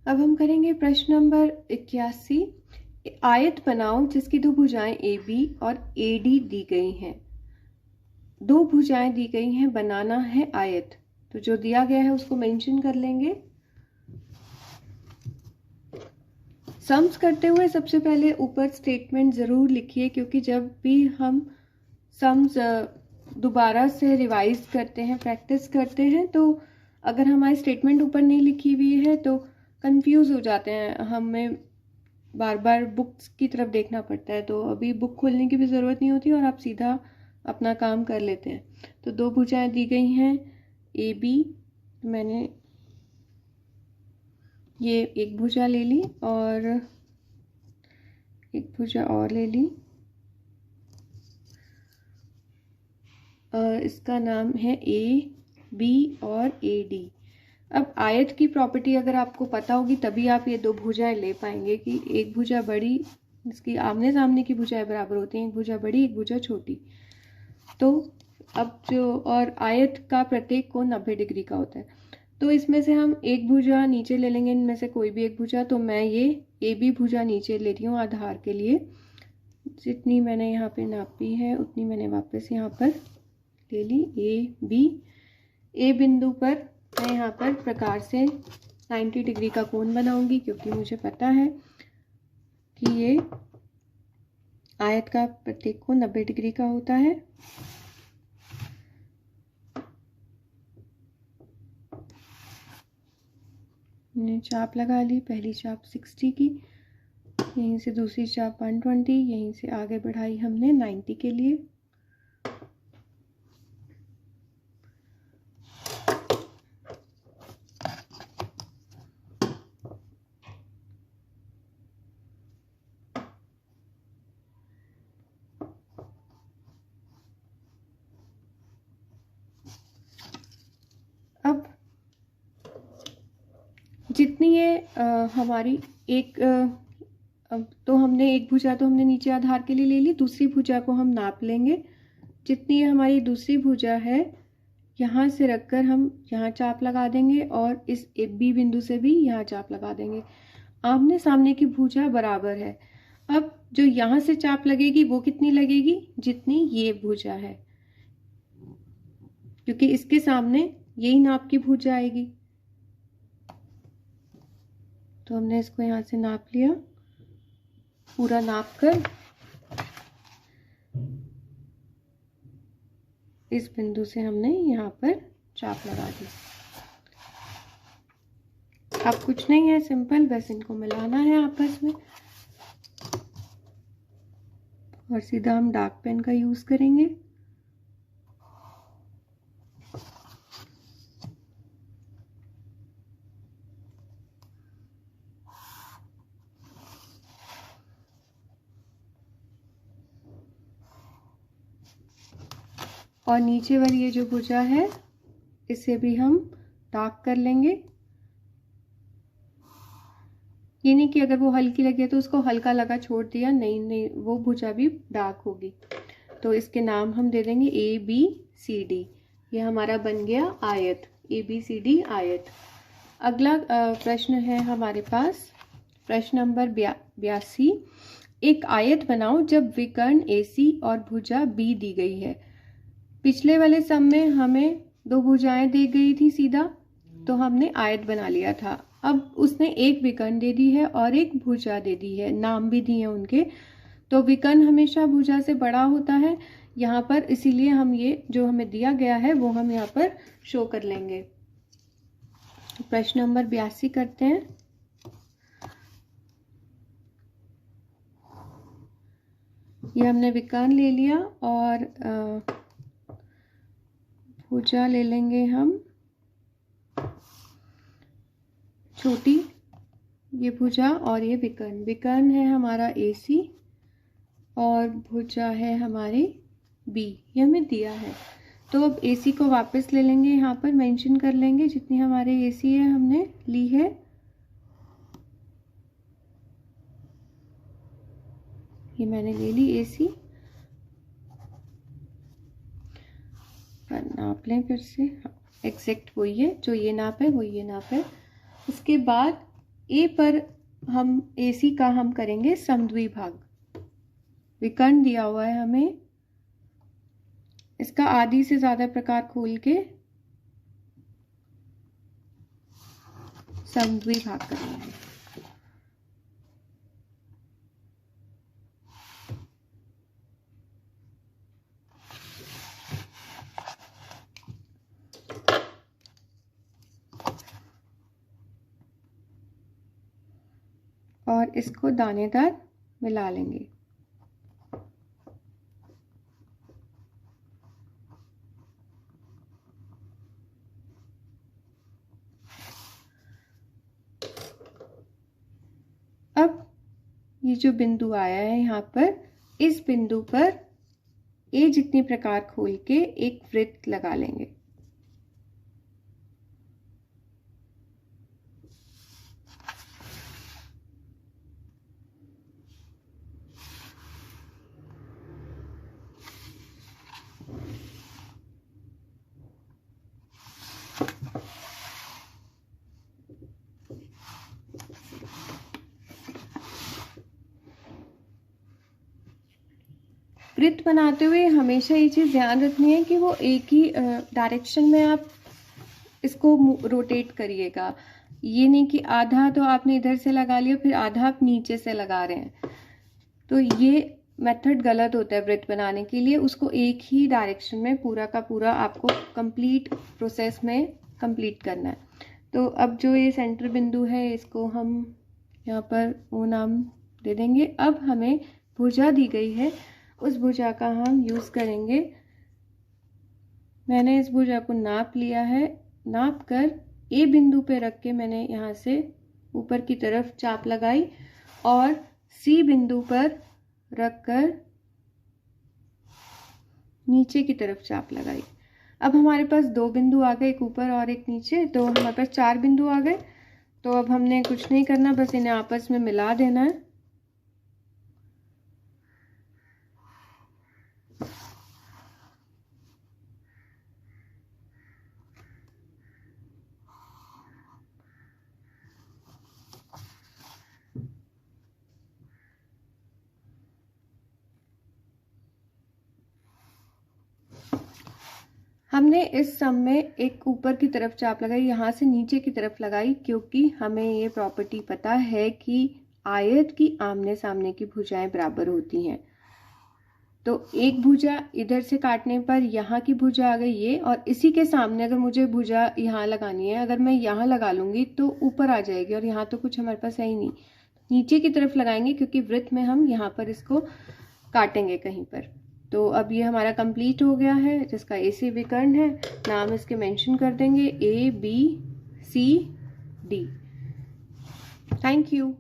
अब हम करेंगे प्रश्न नंबर 81। आयत बनाओ जिसकी दो भुजाएं AB और AD दी गई हैं। दो भुजाएं दी गई हैं, बनाना है आयत। तो जो दिया गया है उसको मेंशन कर लेंगे। सम्स करते हुए सबसे पहले ऊपर स्टेटमेंट ज़रूर लिखिए, क्योंकि जब भी हम सम्स दोबारा से रिवाइज करते हैं, प्रैक्टिस करते हैं, तो अगर हमारी स्टेटमेंट ऊपर नहीं लिखी हुई है तो कंफ्यूज हो जाते हैं, हमें बार बार बुक्स की तरफ देखना पड़ता है। तो अभी बुक खोलने की भी ज़रूरत नहीं होती और आप सीधा अपना काम कर लेते हैं। तो दो भुजाएं दी गई हैं AB, मैंने ये एक भुजा ले ली और एक भुजा और ले ली। इसका नाम है AB और AD। अब आयत की प्रॉपर्टी अगर आपको पता होगी तभी आप ये दो भुजाएं ले पाएंगे कि एक भुजा बड़ी, इसकी आमने सामने की भुजाएं बराबर होती हैं, एक भुजा बड़ी एक भुजा छोटी। तो अब जो, और आयत का प्रत्येक कोण 90 डिग्री का होता है। तो इसमें से हम एक भुजा नीचे ले लेंगे, इनमें से कोई भी एक भुजा। तो मैं ये AB भुजा नीचे ले रही हूँ आधार के लिए। जितनी मैंने यहाँ पे नापी है उतनी मैंने वापस यहाँ पर ले ली। AB, A बिंदु पर मैं यहाँ पर प्रकार से 90 डिग्री का कोण बनाऊंगी, क्योंकि मुझे पता है कि ये आयत का प्रत्येक कोण 90 डिग्री का होता है। मैंने चाप लगा ली, पहली चाप 60 की, यहीं से दूसरी चाप 120, यहीं से आगे बढ़ाई हमने 90 के लिए। अब जितनी ये हमारी एक तो हमने एक भुजा तो हमने नीचे आधार के लिए ले ली, दूसरी भुजा को हम नाप लेंगे। जितनी ये हमारी दूसरी भुजा है यहाँ से रखकर हम यहाँ चाप लगा देंगे और इस B बिंदु से भी यहाँ चाप लगा देंगे। आमने सामने की भुजा बराबर है। अब जो यहाँ से चाप लगेगी वो कितनी लगेगी, जितनी ये भुजा है, क्योंकि इसके सामने यही नाप की भुजा आएगी। तो हमने इसको यहाँ से नाप लिया, पूरा नाप कर इस बिंदु से हमने यहाँ पर चाप लगा दी। अब कुछ नहीं है, सिंपल, बस इनको मिलाना है आपस में और सीधा हम डार्क पेन का यूज करेंगे। और नीचे वाली ये जो भुजा है इसे भी हम डार्क कर लेंगे। ये नहीं कि अगर वो हल्की लगे तो उसको हल्का लगा छोड़ दिया, नहीं नहीं, वो भुजा भी डार्क होगी। तो इसके नाम हम दे देंगे ABCD। ये हमारा बन गया आयत, ABCD आयत। अगला प्रश्न है हमारे पास, प्रश्न नंबर 82। एक आयत बनाओ जब विकर्ण AC और भुजा B दी गई है। पिछले वाले सम में हमें दो भुजाएं दी गई थी सीधा, तो हमने आयत बना लिया था। अब उसने एक विकर्ण दे दी है और एक भुजा दे दी है, नाम भी दिए उनके। तो विकर्ण हमेशा भुजा से बड़ा होता है यहाँ पर, इसीलिए हम ये जो हमें दिया गया है वो हम यहाँ पर शो कर लेंगे। प्रश्न नंबर 82 करते हैं। ये हमने विकर्ण ले लिया और भुजा ले लेंगे हम छोटी, ये भुजा और ये विकर्ण। विकर्ण है हमारा AC और भुजा है हमारी B, ये हमें दिया है। तो अब AC को वापस ले लेंगे, यहाँ पर मेंशन कर लेंगे जितनी हमारे AC है हमने ली है। ये मैंने ले ली AC, नाप लें फिर से, एग्जैक्ट वही है, जो ये नाप है वो ये नाप है। उसके बाद ए पर हम AC का हम करेंगे समद्विभाग। विकर्ण दिया हुआ है हमें, इसका आधी से ज्यादा प्रकार खोल के समद्विभाग करना है। और इसको दानेदार मिला लेंगे। अब ये जो बिंदु आया है यहाँ पर, इस बिंदु पर ए जितनी प्रकार खोल के एक वृत्त लगा लेंगे। वृत्त बनाते हुए हमेशा ये चीज़ ध्यान रखनी है कि वो एक ही डायरेक्शन में आप इसको रोटेट करिएगा। ये नहीं कि आधा तो आपने इधर से लगा लिया फिर आधा आप नीचे से लगा रहे हैं, तो ये मेथड गलत होता है वृत्त बनाने के लिए। उसको एक ही डायरेक्शन में पूरा का पूरा आपको कंप्लीट प्रोसेस में कंप्लीट करना है। तो अब जो ये सेंटर बिंदु है इसको हम यहाँ पर वो नाम दे देंगे। अब हमें भुजा दी गई है, उस भुजा का हम यूज़ करेंगे। मैंने इस भुजा को नाप लिया है, नाप कर ए बिंदु पे रख के मैंने यहाँ से ऊपर की तरफ चाप लगाई और सी बिंदु पर रख कर नीचे की तरफ चाप लगाई। अब हमारे पास दो बिंदु आ गए, एक ऊपर और एक नीचे, तो हमारे पास 4 बिंदु आ गए। तो अब हमने कुछ नहीं करना, बस इन्हें आपस में मिला देना है। हमने इस सम में एक ऊपर की तरफ चाप लगाई, यहाँ से नीचे की तरफ लगाई, क्योंकि हमें ये प्रॉपर्टी पता है कि आयत की आमने सामने की भुजाएं बराबर होती हैं। तो एक भुजा इधर से काटने पर यहाँ की भुजा आ गई ये, और इसी के सामने अगर मुझे भुजा यहाँ लगानी है, अगर मैं यहाँ लगा लूँगी तो ऊपर आ जाएगी और यहाँ तो कुछ हमारे पास है ही नहीं। नीचे की तरफ लगाएंगे क्योंकि वृत्त में हम यहाँ पर इसको काटेंगे कहीं पर। तो अब ये हमारा कंप्लीट हो गया है, जिसका AC विकर्ण है। नाम इसके मेंशन कर देंगे A B C D। Thank you.